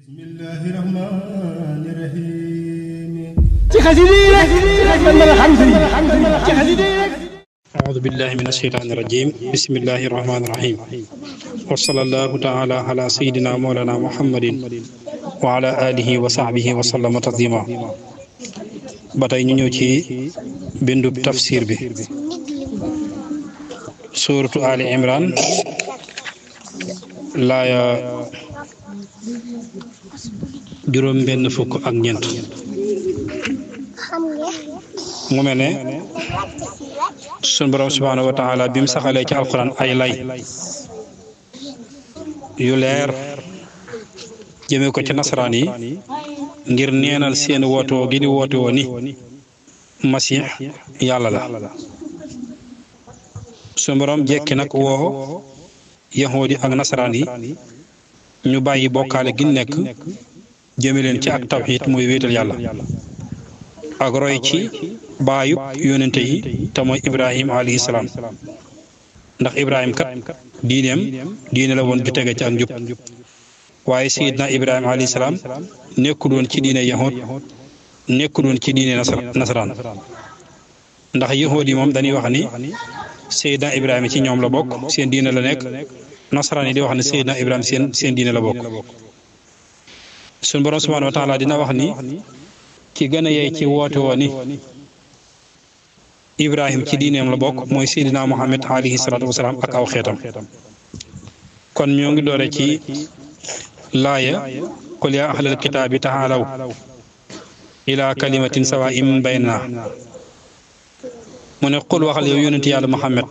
bismillahi rahmani rahim ci xasida yi rek man mën a xam sëriñ ci xasida yi rek أعوذ بالله من الشيطان الرجيم بسم الله الرحمن الرحيم وصلى الله تعالى على سيدنا مولانا محمد وعلى آله وصحبه وسلم تسليما batay ñu ñëw ci bindub tafsir bi suratu Ali Imran laaya juróom benn fukk ak ñeent mu mel ne sun borom subhanahu wa taala bi mu saxalee ci alquran ay lay yu leer jëmee ko ci nasaraan yi ngir neenal seen wootoo gi di woote woo ni masih yàlla la sun borom jekki nag woo yahuudi ak nasaraan yi ñu bàyyi bokkaale gi nekk jëme leen ci ak tawxiid mooy wéetal yàlla ak roy ci baayub yónente yi te mooy Ibrahim alayhi salaam ndax Ibrahim kat diine la woon ju tege ci ak njub waaye Seydina Ibrahim alayhi salaam nekkul woon ci diine yahud nekkul woon ci diine nasaraan ndax yahud yi moom dañuy wax ni Seydina Ibrahim ci ñoom la bokk seen diine la nekk nasaraan yi di wax ne Seydina Ibrahim seen diine la bokk sun borom subhanahu wa taala dina wax ni ci gën a yey ci woote woo ni Ibrahim ci diineem la bokk mooy Seydina Muhammad alayhi salaatu wasalaam ak aw xeetam kon ñoo ngi doore ci laaya qul yaa ahlal kitaabi taalaw ila kalimatin sawaa'in baynanaa mu ne qul waxal yow yonent yàlla Muhammad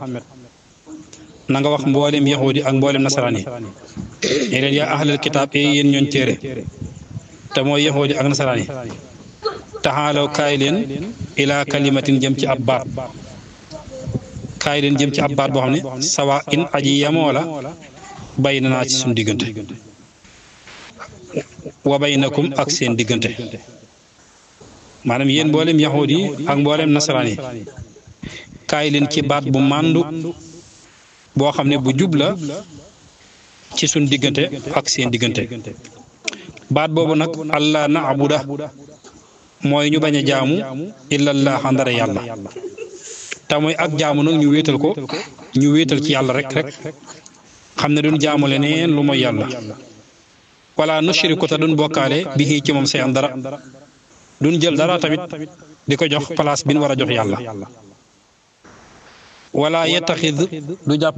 na nga wax mboolem yahudi ak mboolem nasaraan yi ne leen yaa ahlal kitaab yéen ñooñ téere te mooy yahudi ak nasaraan yi taxaalaw kaay leen ilaa kalimatin jëm ci ab baat kaay leen jëm ci ab baat boo xam ne sawa in aji yamoo la baynanaa ci suñu diggante wa baynakum ak seen diggante maanaam yéen mboolem yahuud yi ak mboolem nasaraan yi kaay leen ci baat bu màndu boo xam ne bu jub la ci suñu diggante ak seen diggante baat boobu nag allah na'buda mooy ñu bañ a jaamu illallah ndara yàlla te mooy ak jaamu nag ñu wéetal ko ñu wéetal ci yàlla rek xam ne duñ jaamu leneen lu mooy yàlla wala nushriku te duñ bokkaale bi ci moom say an dara duñ jël dara tamit di ko jox place bi ñu war a jox yàlla wala yettaxid du jàpp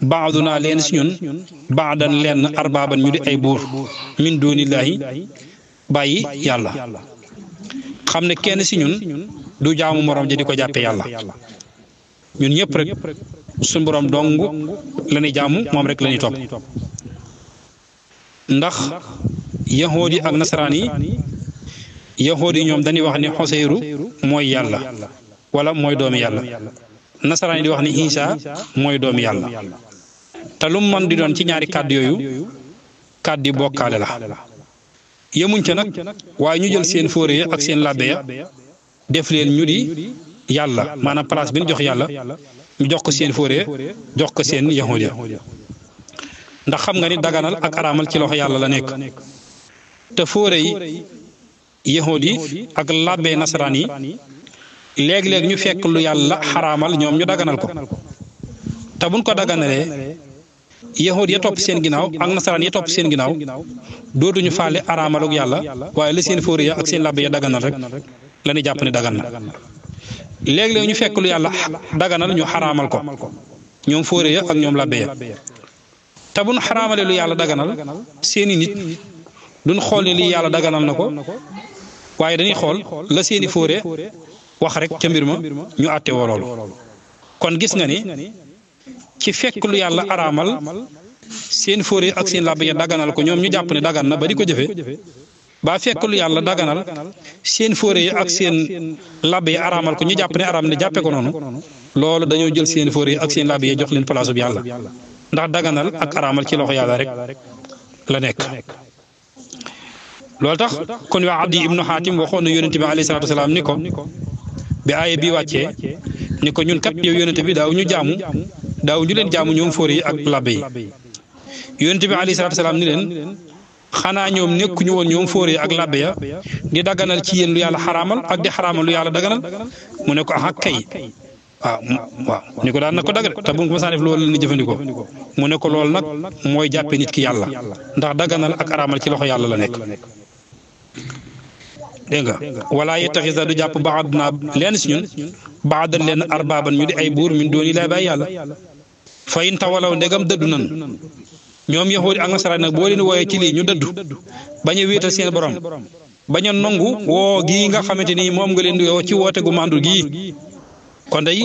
baaduna leen si ñun baadan leen arbaaban ñu di ay buur min doonillaahi bàyyi yàlla xam ne kenn si ñun du jaamu morom ji di ko jàppe yàlla ñun ñëpp rek suñu borom dong la ñuy jaamu moom rek la ñuy topp ndax yahood yi ak nasaraan yi yahood yi ñoom dañuy wax ni xoseyru mooy yàlla wala mooy doomi yàlla nasaraan yi di wax ni Isa mooy doomi yàlla te lu mu mën di doon ci ñaari kàddu yooyu kàddu bokkaale la yemuñ ca nag waaye ñu jël seen fóore ya ak seen labbe ya def leen ñu di yàlla maanaam place bi ñu jox yàlla ñu jox ko seen fóore jox ko seen yahuud ya ndax xam nga ni daganal ak araamal ci loxo yàlla la nekk te fóore yi yahuud yi ak labbe nasaraan yi léeg-léeg ñu fekk lu yàlla xaraamal ñoom ñu daganal ko te buñ ko daganalee yahuud ya topp seen ginnaaw ak nasaraan ya topp seen ginnaaw dootuñu faale araamalug yàlla waaye la seen fóore ya ak seen labbe ya daganal rek la ñuy jàpp ne dagan na léeg-léeg ñu fekk lu yàlla daganal ñu xaraamal ko ñoom fóore ya ak ñoom labbe ya te buñ xaraamalee lu yàlla daganal seeni nit duñ xool ne lii yàlla daganal na ko waaye dañuy xool la seeni fóore wax rek ca mbir ma ñu àtte woo loolu kon gis nga ni ci fekk lu yàlla araamal seen fóore ak seen labbe ya daganal ko ñoom ñu jàpp ne dagan na ba di ko jëfe ba fekk lu yàlla daganal seen fóore yi ak seen labbe yi araamal ko ñu jàpp ne araam ne jàppe ko noonu loolu dañoo jël seen fóore yi ak seen labbe yi jox leen place bu yàlla ndax daganal ak araamal ci loxo yàlla rek la nekk loolu tax kon waa Abdi ibnu Xaatim waxoon na yónente bi alayhi salaatu wasalaam ni ko bi aaya bi wàccee ni ko ñun kat yow yónente bi daaw ñu leen jaamu ñoom fóore yi ak labbe yi yónente bi alayhi salaatu wasalaam ni leen xanaa ñoom nekkuñu woon ñoom fóore ak labbe ya di daganal ci yéen lu yàlla xaraamal ak di xaraamal lu yàlla daganal mu ne ko ah kay waaw ni ko daan na ko dagal te bu ko saa def loolu la ni jëfandikoo mu ne ko loolu nag mooy jàppe nit ki yàlla ndax daganal ak araamal ci loxo yàlla la nekk dégg nga wala yettaxisa du jàpp baaduna leen si ñun baadan leen arbaaban ñu di ay buur min dooni lay bàyyi yàlla fa in tawalaw ndegam dëddu nan ñoom yahuudi ak nasaraan nag boo leen wooyee ci lii ñu dëddu bañ a wéetal seen borom bañ a nangu woo gii nga xamante ni moom nga leen di woo ci woote gu mandu gii kon day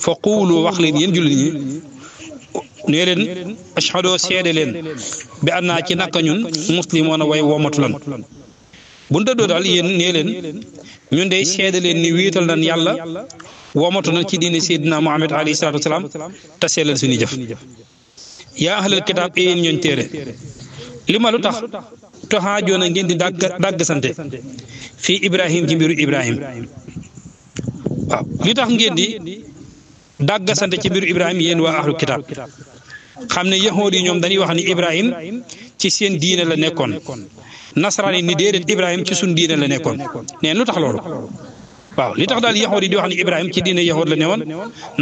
fa quulu wax leen yéen jullit ñi nee leen ashhadu seede leen bi annaa ci naka ñun muslimoon a way woomatu lan bu dëddoo daal yéen nee leen ñun day seede leen ni wéetal nan yàlla woomatu nan ci diine Seydina Muhammad alayhi salaatu wasalaam te sellal suñu jëf yaa ahlal kitaab yéen ñooñ téere li ma lu tax toxaajoona ngeen di dàgg sante fii Ibrahim ci mbiru Ibrahim waaw li tax ngeen di dàgg sante ci mbiru Ibrahim yéen waa ahlul kitaab xam ne yahuud yi ñoom dañuy wax ni Ibrahim ci seen diine la nekkoon nasaraan yi ni déedéet Ibrahim ci suñ diine la nekkoon neen lu tax loolu waaw li tax daal yahuud yi di wax ni Ibrahim ci diine yahuud la newoon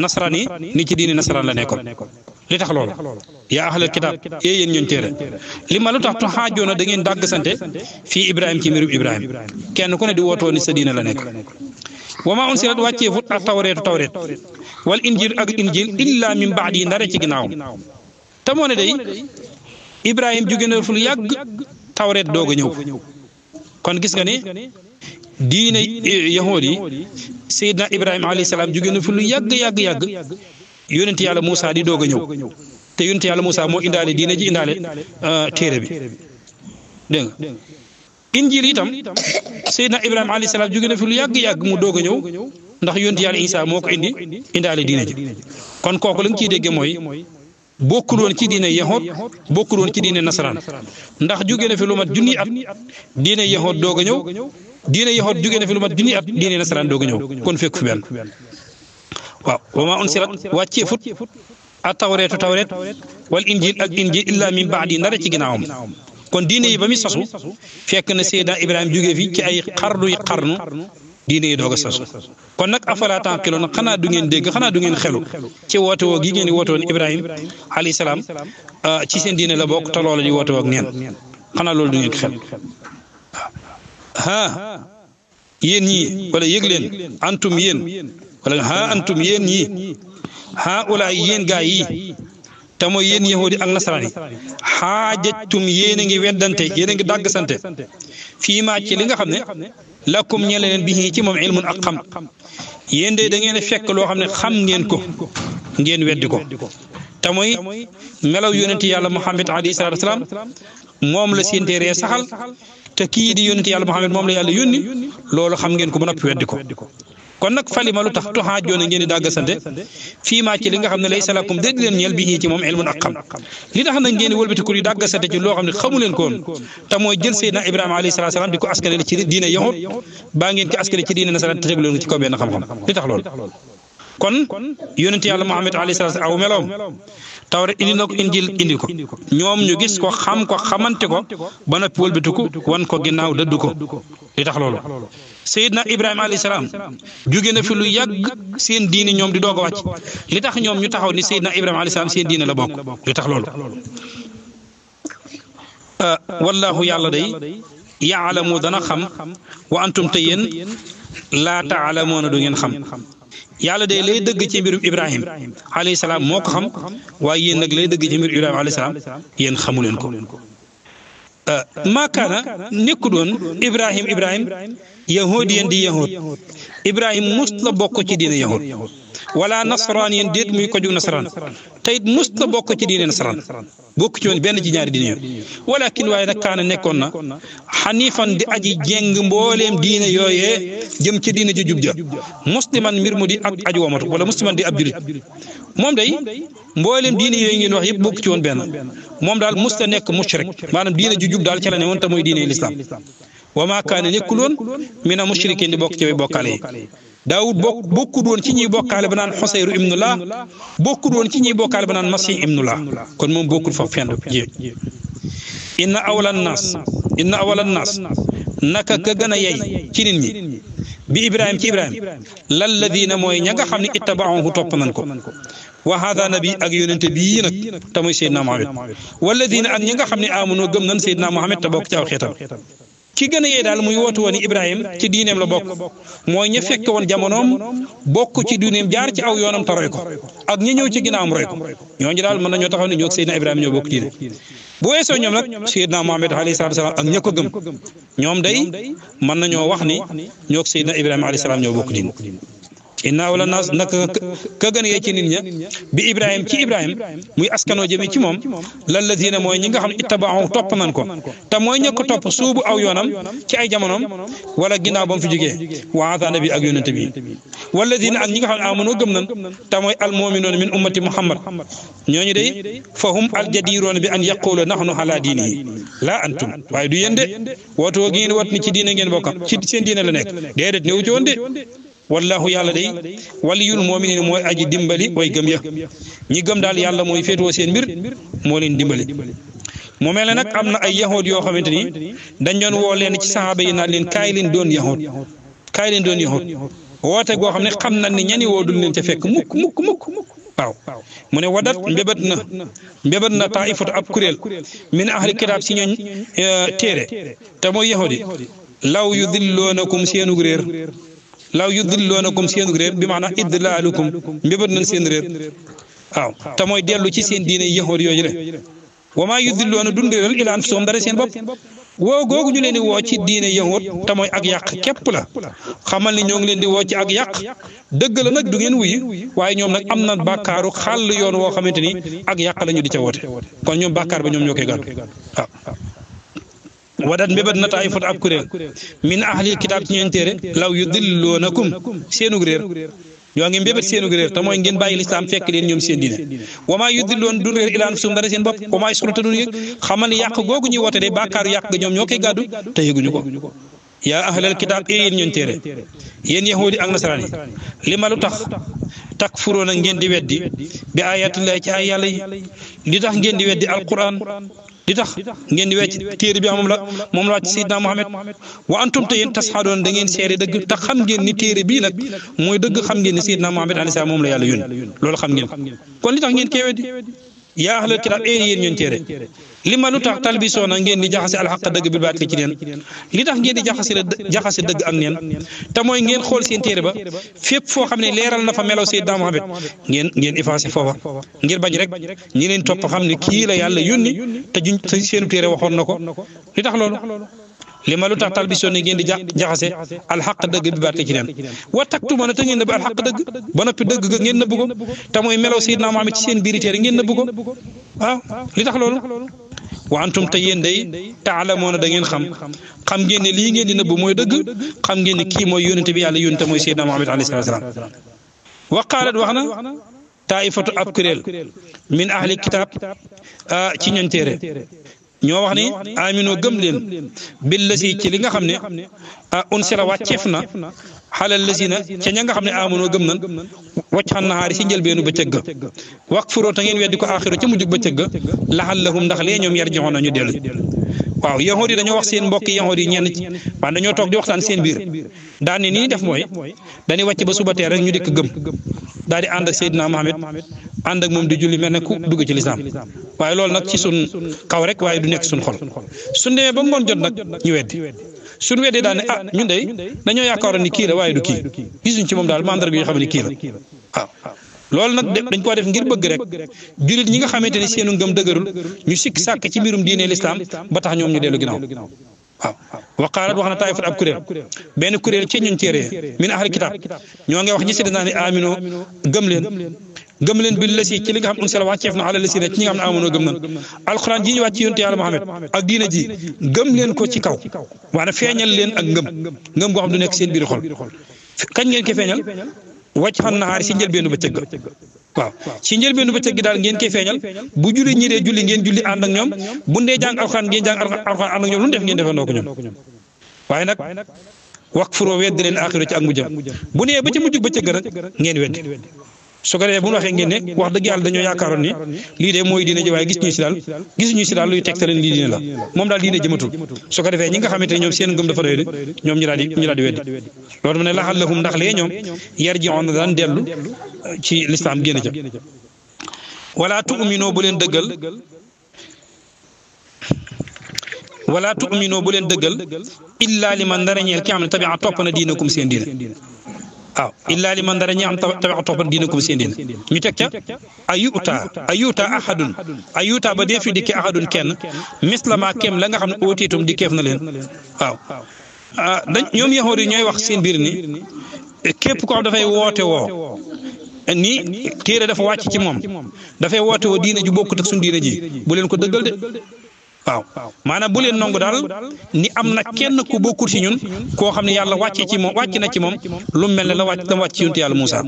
nasaraan yi ni ci diine nasaraan la nekkoon li tax loolu yaa ahlal kitaab yéen ñooñ téere li ma lu tax tu xaajoona da ngeen dàgg sante fii Ibrahim ci mbirum Ibrahim kenn ku ne di wootoo ni sa diine la nekk wa maa unsilat wàcceefut ak tawreet wal injil ak injil illa min baadi yi ndare ci ginnaawam te moo ne day Ibrahim jóge na fu lu yàgg tawreet doog a ñëw kon gis nga ne diine yahuud yi Seydina Ibrahima alayhi salaam jóge na fu lu yàgg yonent yàlla Moussa di doog a ñëw te yonent yàlla Moussa moo indaale diine ji indaale téere bi dégg nga injil itam Seydina Ibrahima alayhi salaam jóge na fi lu yàgg mu doog a ñëw ndax yonent yàlla Isa moo ko indaale diine ji kon kooku la nga ciy déggee mooy bokkul woon ci diine yahood bokkul woon ci diine nasaraan ndax jóge na fi lu mat junni at diine yahood doog a ñëw diine yahood jóge na fi lu mat junni at diine nasaraan doog a ñëw kon fekk fi benn waaw wa maa unsilat wàccee fut a tawreet wal injil ak injil illa min baadi ndara ci ginnaawam kon diine yi ba muy sosu fekk na Seydina Ibrahima jógee fi ci ay xarnu diine yi doog a sosu kon nag afala taaqiloon xanaa du ngeen dégg xanaa du ngeen xelu ci woote woo gi ngeen di woote woon Ibrahima alayhi salaam ci seen diine la bokk te loola di woote woog neen xanaa loolu du ngeen xel yéen ñii wala yëg leen antum yéen wala antum yéen ñii ulaay yéen gaa yi te mooy yéen yahudi ak nasaraan yi xaajajtum yéen a ngi weddante yéen a ngi dàgg sante fii maa ci li nga xam ne lakum ñele leen bi ci moom ilmun ak xam yéen de da ngeen a fekk loo xam ne xam ngeen ko ngeen weddi ko te mooy melaw yonenti yàlla Muhammad alayhi salaatu wasalaam moom la seen téere saxal te kii di yonenti yàlla Muhammad moom la yàlla yónni loolu xam ngeen ko ba noppi weddi ko kon nag falima lu tax tuxaajoona ngeen di dàgg sante fii maa ci li nga xam ne laysa lakum déet leen ñeel bi ci moom ilmun ak xam li tax nag ngeen di wëlbatiku di dàgg sante ci loo xam ne xamu leen ko woon te mooy jël Seydina Ibrahima alayhi salaatu salaam di ko askane ci diine yahud baa ngeen ko askane ci diine nasaraan te tegu leen ci kaw benn xam-xam li tax loolu kon yonent yàlla Muhammad alayhi salaatu aw meloom tawreet indi na ko injil indi ko ñoom ñu gis ko xam ko xamante ko ba noppi wëlbatiku wan ko ginnaaw dëddu ko li tax loolu Seydina Ibrahima alayhi salaam jóge na fi lu yàgg seen diine ñoom di doog a wàcc li tax ñoom ñu taxaw ni Seydina Ibrahima alayhi salaam seen diine la bokk li tax loolu wallaahu yàlla day yaalamu dana xam wa antum te yéen laa taalamuuna du ngeen xam yàlla day lay dëgg ci mbirum Ibrahim alayhi salaam moo ko xam waaye yéen nag lay dëgg ci mbirum Ibrahima alayhi salaam yéen xamu leen ko maakaana nekku doon Ibrahim yahudiyen di yahud Ibrahim mus la bokk ci diine yahud wala nasaraan yéen déet muy ko jug nasaraan te it mus la bokk ci diine nasaraan bokk ci woon benn ci ñaari diine yooyu walakin waaye nag kaana nekkoon na xanifan di aji jeng mbooleem diine yooyee jëm ci diine ji jub ja musliman mbir mu di ak aji womatu wala musliman di ab julit moom day mbooleem diine yooyu ngeen wax yëpp bokk ci woon benn moom daal mus la nekk mushrik maanaam diine ji jub daal ca la ne woon te mooy diine l'islam wa maa kaane nekkul woon mina mushrikiin di bokk ci way bokkaale yi daawud bokkul woon ci ñuy bokkaale ba naan xoseyru ibnullah bokkul woon ci ñuy bokkaale ba naan masih ibnullah kon moom bokkul fa fenn ji inna awlan naas naka ka gën a yey ci nit ñi bi Ibrahima ci Ibrahima lalladina mooy ña nga xam ne ittabaahu topp nañ ko wa hada nabi ak yonente bii nag te muy Seydina Muhammad walladina ak ñi nga xam ne amunoo gëm nañ Seydina Muhammad te bokk ci aw xeetam ki gën a yee daal muy wootu woon Ibrahima ci diineem la bokk mooy ña fekk woon jamonoom bokk ci diineem jaar ci aw yoonam te roy ko ak ñi ñëw ci ginnaawam roy ko ñooñu daal mën nañoo taxaw ne ñoo ak Seydina Ibrahima ñoo bokk diine bu weesoo ñoom nag Seydina Muhammad alayhi salaatu salaam ak ña ko gëm ñoom day mën nañoo wax ni ñoo ak Seydina Ibrahima alayhi salaam ñoo bokk diine inna awla naas naka ka gën a yee ci nit ña bi Ibrahima ci Ibrahima muy askanoo jëme ci moom lalladina mooy ñi nga xam ne ittabaahu topp nañ ko te mooy ña ko topp suubu aw yoonam ci ay jamonoom wala ginnaaw ba mu fi jógee waata nabi ak yonente bi walladina ak ñi nga xam ne amanoo gëm nañ te mooy almuminoon min ummati Muhammad ñooñu day fahum aljadiroon bi an yaqulu nahnu ala diinihi laa antum waaye du yéen de wootoo gi ngeen wat ni ci diine ngeen bokka ci seen diine la nekk déedéet néew ci woon de wallahu yàlla day waliyul mu'minin mooy aji dimbali way gëm ya ñi gëm daal yàlla mooy féetoo seen mbir moo leen dimbali mu mel ne nag am na ay yahood yoo xamante ni dañ doon woo leen ci saxaaba yi naan leen kaay leen doon yahood woote goo xam ne xam nañ ne ñani woo dul leen ca fekk mukk waaw mu ne wadat mbébét na taifatu ab kuréel min ahli kitaab si ñooñ téere te mooy yahood yi law yudilloonakum seenug réer law yudilloonakum seen réer bi maanaam idlaalukum mbébét nañ seen réer waaw te mooy dellu ci seen diine yahood yooyu le wa maa yudilloona dun réeral ilaa anfusahum dara seen bopp woo googu ñu leen di woo ci diine yahood te mooy ak yàq képp la xamal ni ñoo ngi leen di woo ci ak yàq dëgg la nag du ngeen wuyi waaye ñoom nag am na bàkkaaru xàll yoon woo xamante ni ak yàq la ñu di ca woote kon ñoom bàkkaar ba ñoom ñoo koy gàddu waaw wadat mbébét na taay fot ab kuréel min ahlil kitaab ci ñeen téere law yudilloonakum seenug réer ñoo ngi mbébét seenug réer te mooy ngeen bàyyi lislaam fekk leen ñoom seen diine wamaa yudilloon dun réer ilaan suum dara seen bopp wamaa yaskuruun te dun yëg xamal ni yàq googu ñuy woote de bàkkaaru yàq ga ñoom ñoo koy gàddu te yëguñu ko yaa ahlal kitaab yéen ñoon téere yéen yahuudi ak nasaraan yi li ma lu tax takfuroona ngeen di weddi bi ayatillahi ci ay yàlla yi li tax ngeen di weddi alquran di tax ngeen di wecc téere bi moom la ci Seydina Muhammad wa antum te yéen tasxadoon da ngeen seere dëgg te xam ngeen ni téere bii nag mooy dëgg xam ngeen ni Seydina Muhammad alayhi salaam moom la yàlla yónni loolu xam ngeen kon li tax ngeen koy weddi yaa ahlal kitaab yéen ñoon téere li ma lu tax talbisoona ngeen di jaxase alxaq dëgg bi baat ci neen li tax ngeen di jaxase dëgg ak neen te mooy ngeen xool seen téere ba fépp foo xam ne leeral na fa melaw Seydina Muhammad ngeen effacé foofa ngir bañ rek ñi leen topp xam ne kii la yàlla yónni te seenu téere waxoon na ko li tax loolu li ma lu tax talbisoona ngeen di jaxase alxaq dëgg bi baat ci neen wa taktumuna te ngeen nëbb alxaq dëgg ba noppi dëgg ga ngeen nëbb ko te mooy melaw Seydina Muhammad ci seen biiri téere ngeen nëbb ko waaw li tax loolu wa antum te yéen day taalamoona da ngeen xam ngeen ne lii ngeen di nëbb mooy dëgg xam ngeen ne kii mooy yónente bi yàlla yónente mooy Seydina Muhammad alayhi salaatu wa salaam wa qaalat wax na taifatu ab kuréel min ahli kitaab ci ñoñ téere ñoo wax ni aminoo gëm leen bil lasi ci li nga xam ne unsila wàcceef na xalal lasina ca ña nga xam ne amunoo gëm nan wacc xan nahaari si njëlbeenu bëccëg ga wak furoo ta ngeen weddi ko aaxiru ca mujjug bëccëg ga laxallahum ndax lee ñoom yar joxoon nañu dellu waaw yahood yi dañoo wax seen mbokk yahood yi ñenn ci waaye dañoo toog di waxtaan seen biir daan ne nii def mooy dañuy wàcc ba suba teel rek ñu dikk gëm daal di ànd ak Seydina Muhammad ànd ak moom di julli mel ne ku dugg ci lislaam waaye loolu nag ci sun kaw rek waaye du nekk sun xol suñ demee ba ngoon jot nag ñu weddi suñ weddee daal ne ñun de dañoo yaakaaroon ni kii la waaye du kii gisuñ ci moom daal mandarga yoo xam ne kii la waaw loolu nag dañ koo def ngir bëgg rek jullit ñi nga xamante ne seenu ngëm dëgërul ñu sikk sàkk ci mbirum diine lislaam ba tax ñoom ñu dellu ginnaaw waaw waqaalat wax na taayifat ab kuréel benn kuréel ci ñun téere min ahli kitaab ñoo ngi wax ñi si des naa ne amino gëm leen bil lasi ci li nga xam unsila wàcceef na ala lasi ne ci ñi nga xam ne amonoo gëm nan alquran ji ñu wàcc ci yonte yàlla Muhammad ak diina ji gëm leen ko ci kaw waana feeñal leen ak ngëm goo xam du nekk seen biir xol kañ ngeen ko feeñal wàcc xan naxaari si njëlbeenu bëccëg ga waaw si njëlbeenu bëccëg gi daal ngeen koy feeñal bu julli ñi dee julli ngeen julli ànd ak ñoom bu ndee jàng alxuraan ngeen jàng alxuraan ànd ak ñoom lu def ngeen defandoo ko ñoom waaye nag wax furoo weddi leen aaxiru ci ak mujjam bu nee ba ci mujj bëccëg ga nag ngeen weddi su ko defee bu ñu waxee ngeen ne wax dëgg yàlla dañoo yaakaaroon ni lii de mooy diine ji waaye gisuñu si daal luy tegtale lii diine la moom daal diine jëmatul su ko defee ñi nga xamante ne ñoom seen ngëm dafa doy ñoom ñu daal di weddi loolu mu ne laxallahum ndax lee ñoom yarji'uun daan dellu ci lislaam génn ca wala tu'minu bu leen dëggal illaa liman dara ñeel ki xam ne tabi'a topp na diinakum seen diine waaw illaa liman dara ñi am tabi'a topp na diinakum seen diine ñu teg ca ayuta ba dee fi dikki ahadun kenn mislama kem la nga xam ne ootiitum dikkeef na leen waaw ñoom yahuud yi ñooy wax seen biir ni képp ko xam dafay woote woo ni téere dafa wàcc ci moom dafay woote woo diine ju bokkut ak suñu diine ji bu leen ko dëggal de waaw maanaam bu leen nangu daal ni am na kenn ku bokkut ci ñun koo xam ne yàlla wàcc na ci moom lu mel ne la wàcc ci yonent yàlla Muusaa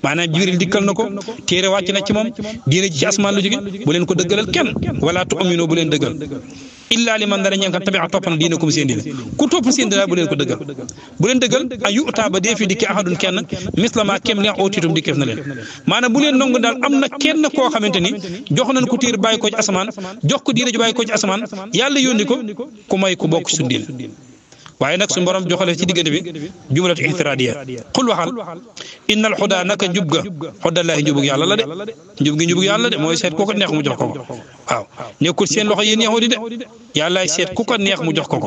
maanaam Jibril dikkal na ko téere wàcc na ci moom diine ji ci asmaan la jóge bu leen ko dëggalal kenn wala tu'minu bu leen dëggal illaa liman dara ñeen kan tabi'a topp na diinakum seen diine ku topp seen diine bu leen ko dëggal bu leen dëggal ay yu'taa ba dee fi dikki ahadun kenn mislama kem li ootiitum dikkeef na leen maanaam bu leen nangu daal am na kenn koo xamante ni jox nañ ko téere bàyyi ko ci asamaan jox ko diine ju bàyyi ko ci asamaan yàlla yónni ko ku may ku bokk suñu diine waaye nag suñu borom joxale ci diggante bi jumlatu ihtiradiya xul waxal innal xudaa naka njub ga xuddallaahi njubug yàlla la de njubug yàlla de mooy seet ku ko neex mu jox ko waaw nekkul seen loxo yéen yahuudi de yàllaay seet ku ko neex mu jox ko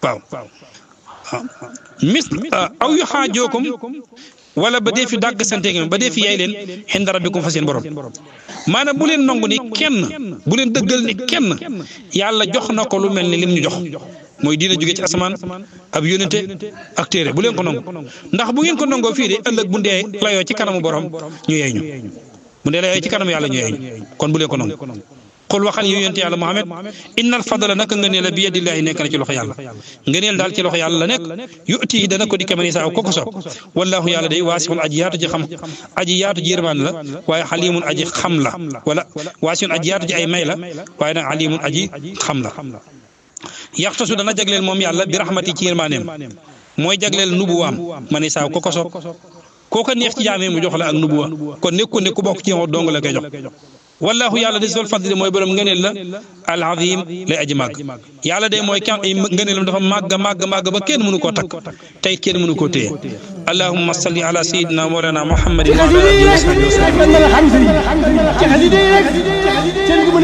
waaw mis aw yu xaajookum wala ba dee fi dàgg sante ngeen ba dee fi yaay leen inda rabbikum fa seen borom maanaam bu leen nangu ni kenn bu leen dëggal ni kenn yàlla jox na ko lu mel ni lim ñu jox mooy diina jóge ci asamaan ab yónente ak téere bu leen ko nangu ndax bu ngeen ko nangoo fii de ëllëg bu ndee layoo ci kanamu borom ñu yeey ñu bu ndee layoo ci kanamu yàlla ñu yeey ñu kon bu leen ko nangu xul waxal yu yonent yàlla Muhammad innal fadla naka ngëneel bi yadillaahi nekk na ci loxo yàlla ngëneel daal ci loxo yàlla la nekk yu'tihi dana ko dikke man yasaa ko ko soob wallaahu yàlla day waasi'un aji yaatu ji xam aji yaatu ji yërmaan la waaye xalimun aji xam la wala waasi'un aji yaatu ji ay may la waaye nag xalimun aji xam la yaxtasu dana jagleel moom yàlla bi raxmati ci yërmaaneem mooy jagleel nubuwaam man yasaa ko ko soob koo ko neex ci jaamee mu jox la ak nubuwa kon nekku ne ku bokk ci yow dong la koy jox wallaahu yàlla de zul fadli mooy borom ngëneel la al azim lay aji màgg yàlla de mooy kan ay ngëneelam dafa màgg ba kenn mënu koo takk tey kenn mënu koo téye allahumma salli ala sayyidina mawlana muhammadin wa ala alihi wa sahbihi wa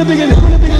sallam